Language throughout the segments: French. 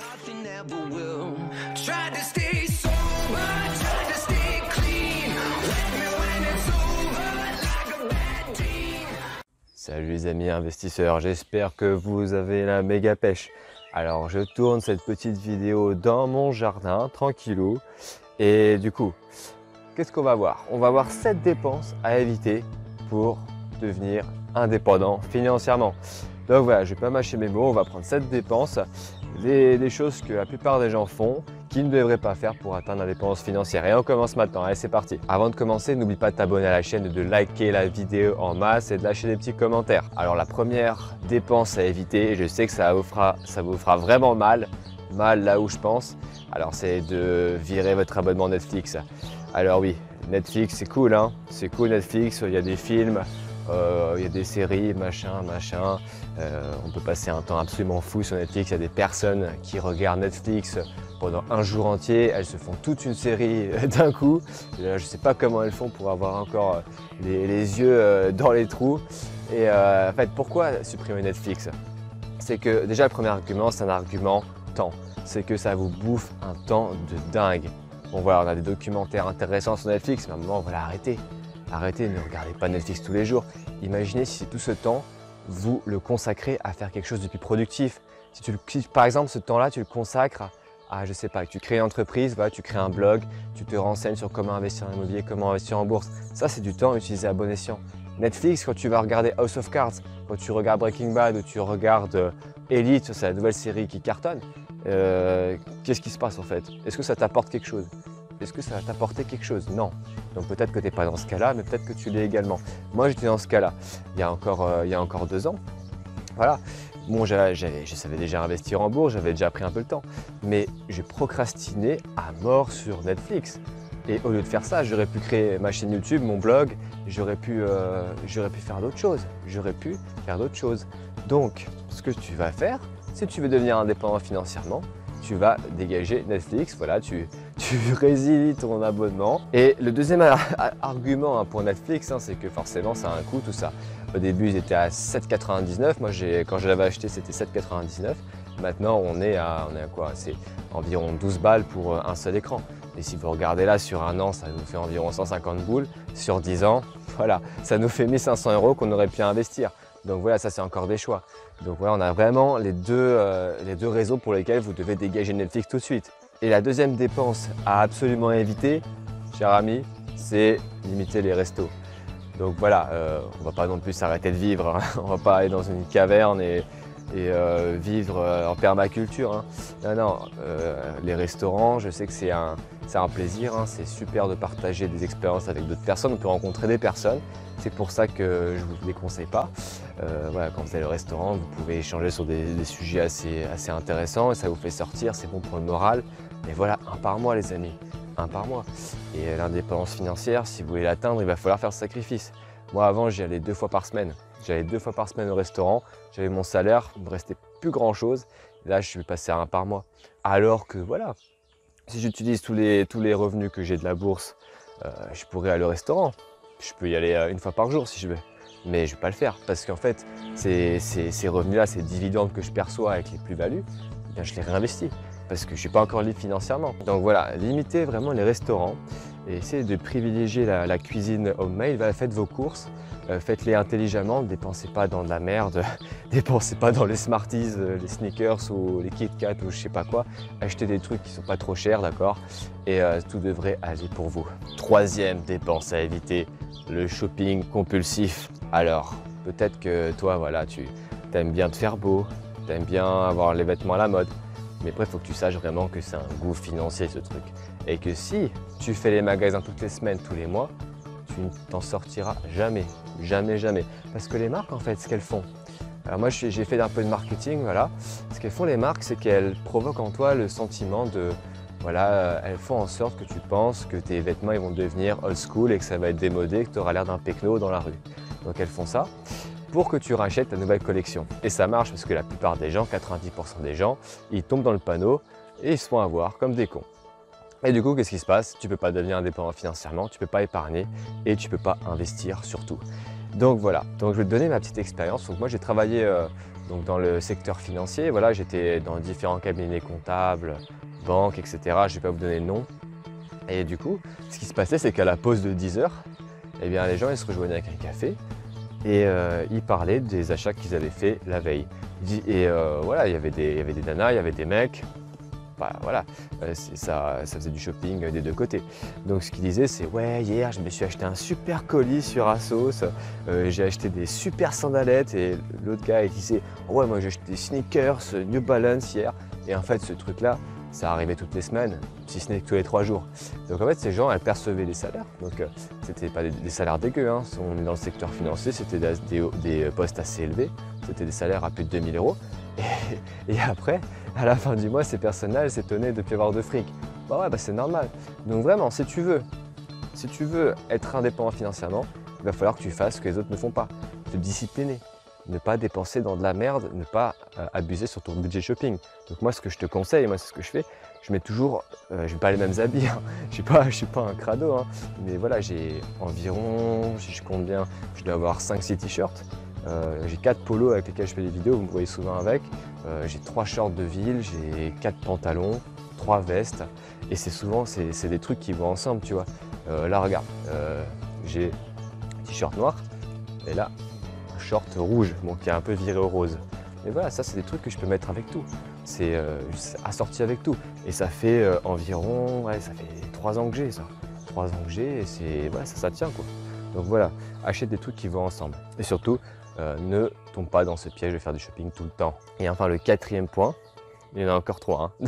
Nothing ever will. Tried to stay sober, tried to stay clean. When it's over, like a bad dream. Salut les amis investisseurs, j'espère que vous avez la méga pêche. Alors je tourne cette petite vidéo dans mon jardin, tranquillou. Et du coup, qu'est-ce qu'on va voir? On va voir 7 dépenses à éviter pour devenir indépendant financièrement. Donc voilà, je ne vais pas mâcher mes mots, on va prendre 7 dépenses, des choses que la plupart des gens font, qu'ils ne devraient pas faire pour atteindre l'indépendance financière. Et on commence maintenant, allez c'est parti. Avant de commencer, n'oublie pas de t'abonner à la chaîne, de liker la vidéo en masse et de lâcher des petits commentaires. Alors la première dépense à éviter, je sais que ça vous fera vraiment mal là où je pense, alors c'est de virer votre abonnement Netflix. Alors oui, Netflix c'est cool, hein, c'est cool Netflix, il y a des films, il y a des séries, machin. On peut passer un temps absolument fou sur Netflix. Il y a des personnes qui regardent Netflix pendant un jour entier. Elles se font toute une série d'un coup. Je ne sais pas comment elles font pour avoir encore les yeux dans les trous. Et en fait, pourquoi supprimer Netflix? C'est que déjà, le premier argument, c'est un argument temps. C'est que ça vous bouffe un temps de dingue. Bon voilà, on a des documentaires intéressants sur Netflix, mais à un moment, voilà, arrêtez. Arrêtez, ne regardez pas Netflix tous les jours. Imaginez si tout ce temps, vous le consacrez à faire quelque chose de plus productif. Si par exemple ce temps-là, tu le consacres à, je sais pas, tu crées une entreprise, voilà, tu crées un blog, tu te renseignes sur comment investir en immobilier, comment investir en bourse. Ça, c'est du temps utilisé à bon escient. Netflix, quand tu vas regarder House of Cards, quand tu regardes Breaking Bad ou tu regardes Elite, c'est la nouvelle série qui cartonne, qu'est-ce qui se passe en fait? Est-ce que ça t'apporte quelque chose? Est-ce que ça va t'apporter quelque chose? Non. Donc peut-être que tu n'es pas dans ce cas-là, mais peut-être que tu l'es également. Moi, j'étais dans ce cas-là il y a encore 2 ans. Voilà. Bon, je savais déjà investir en bourse, j'avais déjà pris un peu le temps. Mais j'ai procrastiné à mort sur Netflix. Et au lieu de faire ça, j'aurais pu créer ma chaîne YouTube, mon blog, j'aurais pu faire d'autres choses. Donc, ce que tu vas faire, si tu veux devenir indépendant financièrement, tu vas dégager Netflix, voilà, tu résilies ton abonnement. Et le deuxième argument pour Netflix, c'est que forcément ça a un coût tout ça. Au début ils étaient à 7,99 €, moi quand je l'avais acheté c'était 7,99 €. Maintenant on est à quoi? C'est environ 12 balles pour un seul écran. Et si vous regardez là sur un an, ça nous fait environ 150 boules. Sur 10 ans, voilà, ça nous fait 1500 € qu'on aurait pu investir. Donc voilà, ça c'est encore des choix. Donc voilà, on a vraiment les deux raisons pour lesquelles vous devez dégager Netflix tout de suite. Et la deuxième dépense à absolument éviter, cher ami, c'est limiter les restos. Donc voilà, on ne va pas non plus s'arrêter de vivre, hein. On ne va pas aller dans une caverne et vivre en permaculture, hein. Non, les restaurants, je sais que c'est un plaisir, hein. C'est super de partager des expériences avec d'autres personnes, on peut rencontrer des personnes. C'est pour ça que je ne vous les conseille pas. Voilà, quand vous allez au restaurant, vous pouvez échanger sur des sujets assez intéressants et ça vous fait sortir, c'est bon pour le moral. Mais voilà, un par mois les amis, un par mois. Et l'indépendance financière, si vous voulez l'atteindre, il va falloir faire ce sacrifice. Moi avant, j'y allais 2 fois par semaine. J'allais 2 fois par semaine au restaurant, j'avais mon salaire, il ne me restait plus grand chose. Là, je suis passé à un par mois. Alors que voilà, si j'utilise tous les revenus que j'ai de la bourse, je pourrais aller au restaurant. Je peux y aller 1 fois par jour si je veux, mais je ne vais pas le faire parce qu'en fait, ces revenus-là, ces dividendes que je perçois avec les plus-values, je les réinvestis parce que je ne suis pas encore libre financièrement. Donc voilà, limitez vraiment les restaurants et essayez de privilégier la cuisine homemade. Faites vos courses, faites-les intelligemment, ne dépensez pas dans de la merde, dépensez pas dans les Smarties, les sneakers ou les Kit Kat ou je sais pas quoi. Achetez des trucs qui sont pas trop chers, d'accord? Et tout devrait aller pour vous. Troisième dépense à éviter, le shopping compulsif. Alors, peut-être que toi, voilà, tu aimes bien te faire beau, tu aimes bien avoir les vêtements à la mode. Mais après, il faut que tu saches vraiment que c'est un goût financier ce truc. Et que si tu fais les magasins toutes les semaines, tous les mois, tu ne t'en sortiras jamais. Jamais. Parce que les marques, en fait, ce qu'elles font. Alors moi, j'ai fait un peu de marketing, voilà. Ce qu'elles font les marques, c'est qu'elles provoquent en toi le sentiment de... Voilà, elles font en sorte que tu penses que tes vêtements ils vont devenir old school et que ça va être démodé, que tu auras l'air d'un pecno dans la rue. Donc elles font ça pour que tu rachètes ta nouvelle collection. Et ça marche parce que la plupart des gens, 90% des gens, ils tombent dans le panneau et ils se font avoir comme des cons. Et du coup, qu'est-ce qui se passe? Tu ne peux pas devenir indépendant financièrement, tu ne peux pas épargner et tu ne peux pas investir surtout. Donc voilà, donc je vais te donner ma petite expérience. Donc moi j'ai travaillé Donc dans le secteur financier, voilà, j'étais dans différents cabinets comptables, banques, etc. Je ne vais pas vous donner le nom. Et du coup, ce qui se passait, c'est qu'à la pause de 10 heures, eh bien, les gens ils se rejoignaient avec un café et ils parlaient des achats qu'ils avaient fait la veille. Et voilà, il y avait des nanas, il y avait des mecs. Bah, voilà, ça faisait du shopping des deux côtés. Donc ce qu'ils disaient, c'est ouais, hier je me suis acheté un super colis sur Asos, j'ai acheté des super sandalettes, et l'autre gars il disait ouais, moi j'ai acheté des sneakers New Balance hier. Et en fait ce truc là, ça arrivait toutes les semaines, si ce n'est que tous les 3 jours. Donc en fait ces gens, elles percevaient des salaires, donc c'était pas des salaires dégueux, hein. Si on est dans le secteur financier, c'était des postes assez élevés, c'était des salaires à plus de 2000 €. Et après, à la fin du mois, ces personnes-là, elles s'étonnaient de ne plus avoir de fric. Bah ouais, bah c'est normal. Donc vraiment, si tu veux être indépendant financièrement, il va falloir que tu fasses ce que les autres ne font pas. Te discipliner, ne pas dépenser dans de la merde, ne pas abuser sur ton budget shopping. Donc moi, ce que je te conseille, moi c'est ce que je fais, je mets toujours, je mets pas les mêmes habits, hein. Je suis pas un crado, hein. Mais voilà, j'ai environ, si je compte bien, je dois avoir 5-6 t-shirts. J'ai 4 polos avec lesquels je fais des vidéos, vous me voyez souvent avec. J'ai 3 shorts de ville, j'ai 4 pantalons, 3 vestes. Et c'est souvent des trucs qui vont ensemble, tu vois. Là, regarde, j'ai un t-shirt noir et là, un short rouge, bon, qui est un peu viré au rose. Mais voilà, ça, c'est des trucs que je peux mettre avec tout. C'est assorti avec tout. Et ça fait environ, ouais, ça fait 3 ans que j'ai ça. 3 ans que j'ai, et c'est, voilà, ça tient, quoi. Donc voilà, achète des trucs qui vont ensemble. Et surtout, ne tombe pas dans ce piège de faire du shopping tout le temps. Et enfin, le 4e point, il y en a encore 3. Hein.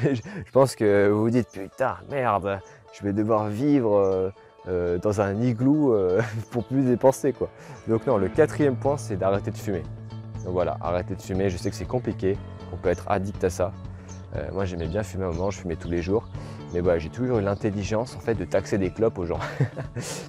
Je pense que vous vous dites, putain, merde, je vais devoir vivre dans un igloo pour plus dépenser, quoi. Donc non, le 4e point, c'est d'arrêter de fumer. Donc voilà, arrêter de fumer. Je sais que c'est compliqué, qu'on peut être addict à ça. Moi, j'aimais bien fumer à un moment, je fumais tous les jours. Mais voilà, j'ai toujours eu l'intelligence en fait de taxer des clopes aux gens.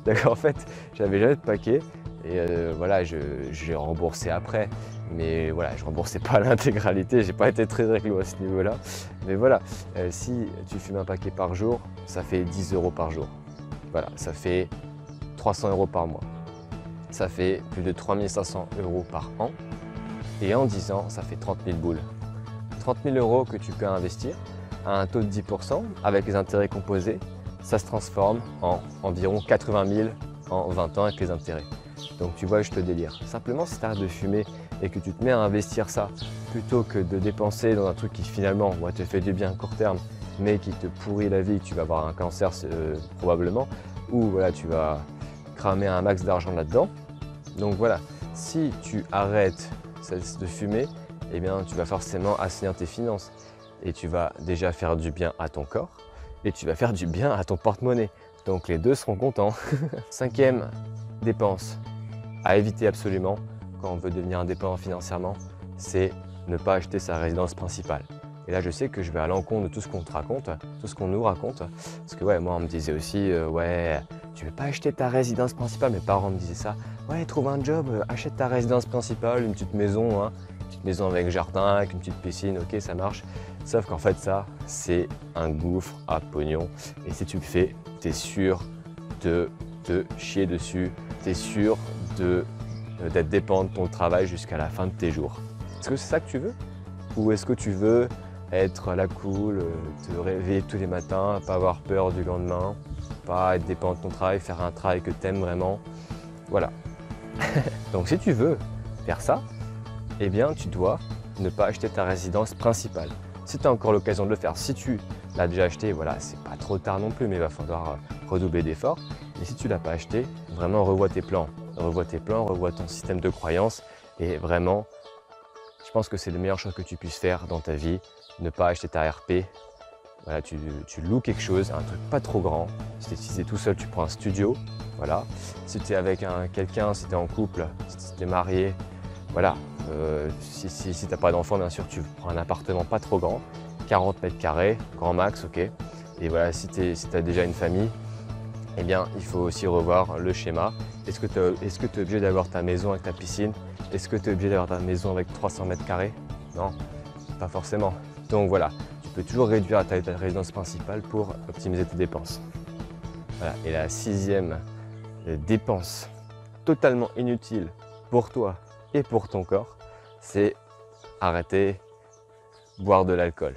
D'accord, en fait, j'avais jamais de paquet et voilà, j'ai remboursé après. Mais voilà, je remboursais pas l'intégralité, j'ai pas été très réglo à ce niveau-là. Mais voilà, si tu fumes un paquet par jour, ça fait 10 € par jour. Voilà, ça fait 300 € par mois. Ça fait plus de 3500 € par an. Et en 10 ans, ça fait 30 000 boules. 30 000 € que tu peux investir à un taux de 10% avec les intérêts composés, ça se transforme en environ 80 000 en 20 ans avec les intérêts. Donc tu vois, je te délire. Simplement, si tu arrêtes de fumer et que tu te mets à investir ça, plutôt que de dépenser dans un truc qui finalement te fait du bien à court terme, mais qui te pourrit la vie, tu vas avoir un cancer probablement, ou voilà, tu vas cramer un max d'argent là-dedans. Donc voilà, si tu arrêtes de fumer, eh bien, tu vas forcément assainir tes finances. Et tu vas déjà faire du bien à ton corps et tu vas faire du bien à ton porte-monnaie. Donc les deux seront contents. 5e dépense à éviter absolument quand on veut devenir indépendant financièrement, c'est ne pas acheter sa résidence principale. Et là, je sais que je vais à l'encontre de tout ce qu'on te raconte, tout ce qu'on nous raconte. Parce que ouais, moi, on me disait aussi, ouais, tu veux pas acheter ta résidence principale. Mes parents me disaient ça. Ouais, trouve un job, achète ta résidence principale, une petite maison, hein. Maison avec jardin, avec une petite piscine, ok, ça marche. Sauf qu'en fait, ça, c'est un gouffre à pognon. Et si tu le fais, tu es sûr de te chier dessus. Tu es sûr d'être dépendant de ton travail jusqu'à la fin de tes jours. Est-ce que c'est ça que tu veux? Ou est-ce que tu veux être à la cool, te réveiller tous les matins, pas avoir peur du lendemain, pas être dépendant de ton travail, faire un travail que tu aimes vraiment? Voilà. Donc si tu veux faire ça, eh bien tu dois ne pas acheter ta résidence principale. Si tu as encore l'occasion de le faire, si tu l'as déjà acheté, voilà, c'est pas trop tard non plus, mais il va falloir redoubler d'efforts. Et si tu ne l'as pas acheté, vraiment revois tes plans, revois ton système de croyances et vraiment, je pense que c'est la meilleure chose que tu puisses faire dans ta vie, ne pas acheter ta RP. Voilà, tu loues quelque chose, un truc pas trop grand. Si tu es tout seul, tu prends un studio, voilà. Si tu es avec quelqu'un, si tu es en couple, si tu es marié, voilà. Si tu n'as pas d'enfant, bien sûr, tu prends un appartement pas trop grand, 40 mètres carrés, grand max, ok. Et voilà, si tu as déjà une famille, eh bien, il faut aussi revoir le schéma. Est-ce que tu es obligé d'avoir ta maison avec ta piscine? Est-ce que tu es obligé d'avoir ta maison avec 300 mètres carrés? Non, pas forcément. Donc voilà, tu peux toujours réduire la taille de ta résidence principale pour optimiser tes dépenses. Voilà. Et la 6e dépense totalement inutile pour toi et pour ton corps, c'est arrêter boire de l'alcool.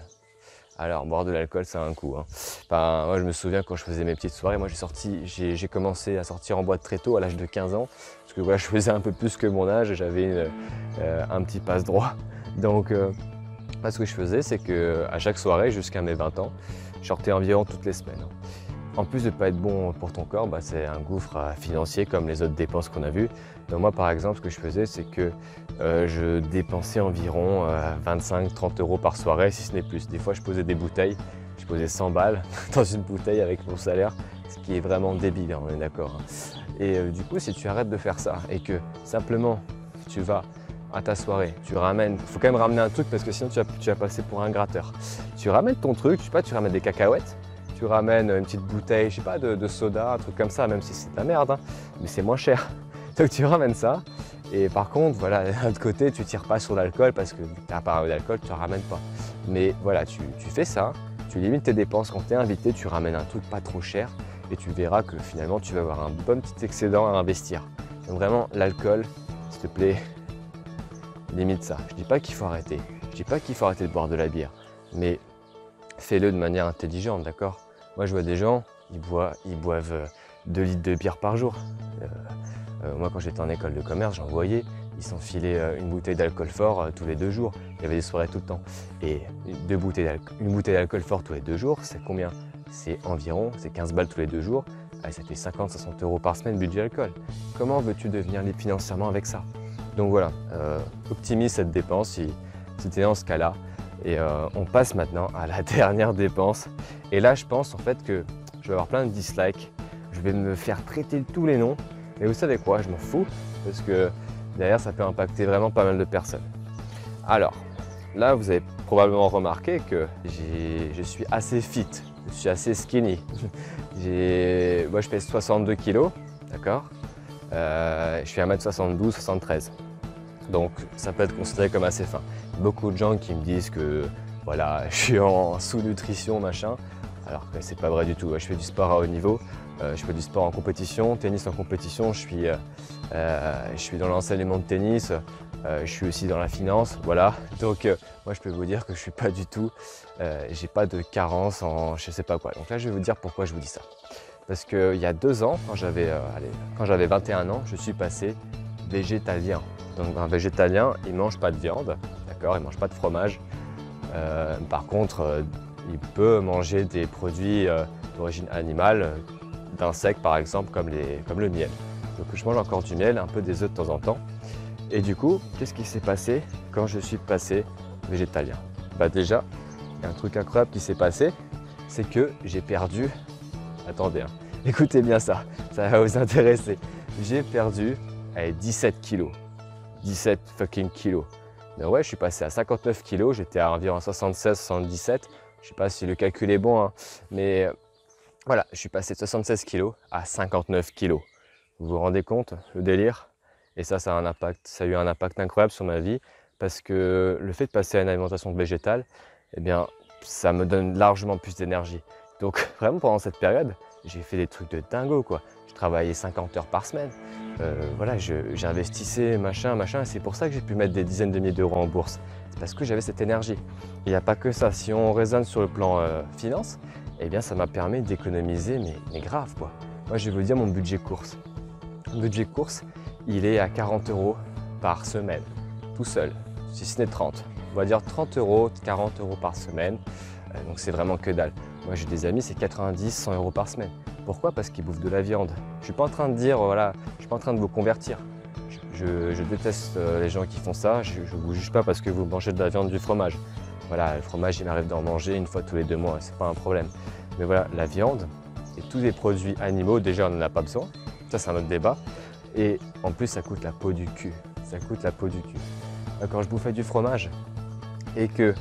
Alors, boire de l'alcool, ça a un coût, hein. Enfin, moi, je me souviens quand je faisais mes petites soirées, moi j'ai commencé à sortir en boîte très tôt, à l'âge de 15 ans, parce que voilà, je faisais un peu plus que mon âge, j'avais un petit passe-droit. Donc, ce que je faisais, c'est qu'à chaque soirée, jusqu'à mes 20 ans, je sortais environ toutes les semaines. En plus de ne pas être bon pour ton corps, c'est un gouffre financier comme les autres dépenses qu'on a vues. Donc moi par exemple, ce que je faisais, c'est que je dépensais environ 25-30 € par soirée, si ce n'est plus. Des fois je posais des bouteilles, je posais 100 balles dans une bouteille avec mon salaire, ce qui est vraiment débile, hein, on est d'accord. Et du coup, si tu arrêtes de faire ça et que simplement tu vas à ta soirée, tu ramènes, il faut quand même ramener un truc parce que sinon tu vas passer pour un gratteur. Tu ramènes ton truc, je sais pas, tu ramènes des cacahuètes, tu ramènes une petite bouteille, je sais pas, de soda, un truc comme ça, même si c'est de la merde, hein, mais c'est moins cher. Donc tu ramènes ça, et par contre, voilà, d'un autre côté, tu tires pas sur l'alcool parce que tu n'as pas d'alcool, tu ne ramènes pas. Mais voilà, tu fais ça, tu limites tes dépenses. Quand tu es invité, tu ramènes un truc pas trop cher et tu verras que finalement, tu vas avoir un bon petit excédent à investir. Donc vraiment, l'alcool, s'il te plaît, limite ça. Je dis pas qu'il faut arrêter, je dis pas qu'il faut arrêter de boire de la bière, mais fais-le de manière intelligente, d'accord? Moi, je vois des gens, ils boivent 2 litres de bière par jour. Moi, quand j'étais en école de commerce, j'en voyais, ils s'enfilaient une bouteille d'alcool fort tous les 2 jours. Il y avait des soirées tout le temps. Et une bouteille d'alcool fort tous les 2 jours, c'est combien? C'est 15 balles tous les 2 jours. Ah, ça fait 50-60 € par semaine budget alcool. Comment veux-tu devenir libre financièrement avec ça? Donc voilà, optimise cette dépense si tu es dans ce cas-là. Et on passe maintenant à la dernière dépense. Et là, je pense en fait que je vais avoir plein de dislikes. Je vais me faire traiter de tous les noms. Mais vous savez quoi, je m'en fous parce que derrière, ça peut impacter vraiment pas mal de personnes. Alors, là, vous avez probablement remarqué que je suis assez fit, je suis assez skinny. Moi, je pèse 62 kg, d'accord? Je suis 1m72, 73. Donc, ça peut être considéré comme assez fin. Beaucoup de gens qui me disent que voilà, je suis en sous-nutrition, machin, alors que c'est pas vrai du tout. Je fais du sport à haut niveau, je fais du sport en compétition, tennis en compétition, je suis dans l'enseignement de tennis, je suis aussi dans la finance, voilà. Donc moi je peux vous dire que je suis pas du tout, j'ai pas de carence en je sais pas quoi. Donc là je vais vous dire pourquoi je vous dis ça. Parce qu'il y a 2 ans, quand j'avais 21 ans, je suis passé végétalien. Donc un végétalien, il ne mange pas de viande, d'accord, il ne mange pas de fromage. Par contre, il peut manger des produits d'origine animale, d'insectes par exemple, comme le miel. Donc je mange encore du miel, un peu des œufs de temps en temps. Et du coup, qu'est-ce qui s'est passé quand je suis passé végétalien? Déjà, il y a un truc incroyable qui s'est passé, c'est que j'ai perdu, attendez, hein, écoutez bien ça va vous intéresser. J'ai perdu 17 kilos. 17 fucking kilos. Mais ouais, je suis passé à 59 kilos, j'étais à environ 76-77. Je sais pas si le calcul est bon, hein, mais voilà, je suis passé de 76 kilos à 59 kilos. Vous vous rendez compte, le délire? Et ça a eu un impact incroyable sur ma vie parce que le fait de passer à une alimentation végétale, eh bien, ça me donne largement plus d'énergie. Donc vraiment pendant cette période, j'ai fait des trucs de dingo, quoi. Je travaillais 50 heures par semaine. Voilà, j'investissais, machin, et c'est pour ça que j'ai pu mettre des dizaines de milliers d'euros en bourse. C'est parce que j'avais cette énergie. Il n'y a pas que ça. Si on raisonne sur le plan finance, eh bien ça m'a permis d'économiser, mais grave, quoi. Moi, je vais vous dire mon budget course. Mon budget course, il est à 40 € par semaine, tout seul, si ce n'est 30. On va dire 30 €, 40 € par semaine. Donc c'est vraiment que dalle. Moi j'ai des amis, c'est 90, 100 € par semaine. Pourquoi? Parce qu'ils bouffent de la viande. Je ne suis pas en train de dire, voilà, je suis pas en train de vous convertir. Je déteste les gens qui font ça. Je ne vous juge pas parce que vous mangez de la viande, du fromage. Voilà, le fromage, il m'arrive d'en manger une fois tous les 2 mois, c'est pas un problème. Mais voilà, la viande et tous les produits animaux, déjà on n'en a pas besoin. Ça c'est un autre débat. Et en plus ça coûte la peau du cul. Ça coûte la peau du cul. Quand je bouffais du fromage et que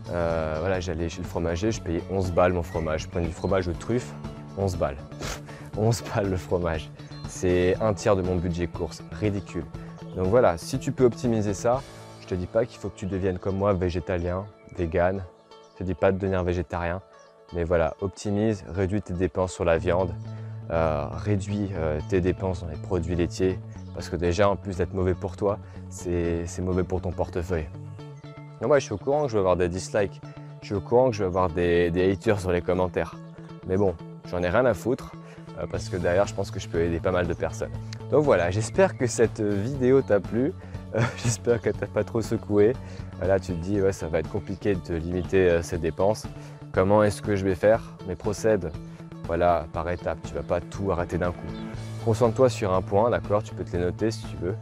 voilà, j'allais chez le fromager, je payais 11 balles mon fromage. Je prenais du fromage aux truffes, 11 balles. 11 balles le fromage. C'est un tiers de mon budget course, ridicule. Donc voilà, si tu peux optimiser ça, je te dis pas qu'il faut que tu deviennes comme moi végétalien, vegan. Je te dis pas de devenir végétarien, mais voilà, optimise, réduis tes dépenses sur la viande, réduis tes dépenses dans les produits laitiers, parce que déjà en plus d'être mauvais pour toi, c'est mauvais pour ton portefeuille. Donc moi je suis au courant que je vais avoir des dislikes, je suis au courant que je vais avoir des haters sur les commentaires, mais bon, j'en ai rien à foutre parce que derrière je pense que je peux aider pas mal de personnes. Donc voilà, j'espère que cette vidéo t'a plu, j'espère qu'elle t'a pas trop secoué. Là tu te dis ouais, ça va être compliqué de limiter ses dépenses. Comment est-ce que je vais faire? Mais procède, voilà, par étapes, tu vas pas tout arrêter d'un coup. Concentre-toi sur un point, d'accord? Tu peux te les noter si tu veux.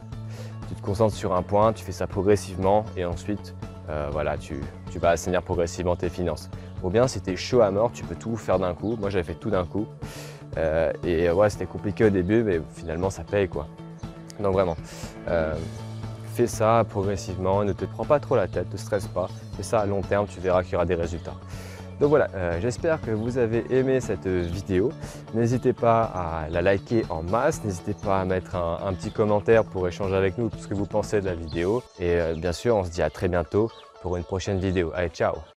Tu te concentres sur un point, tu fais ça progressivement et ensuite voilà, tu vas assainir progressivement tes finances. Ou bien si tu es chaud à mort, tu peux tout faire d'un coup. Moi j'avais fait tout d'un coup et ouais, c'était compliqué au début mais finalement ça paye quoi. Donc vraiment, fais ça progressivement, ne te prends pas trop la tête, ne te stresse pas. Fais ça à long terme, tu verras qu'il y aura des résultats. Donc voilà, j'espère que vous avez aimé cette vidéo. N'hésitez pas à la liker en masse, n'hésitez pas à mettre un petit commentaire pour échanger avec nous tout ce que vous pensez de la vidéo. Et bien sûr, on se dit à très bientôt pour une prochaine vidéo. Allez, ciao!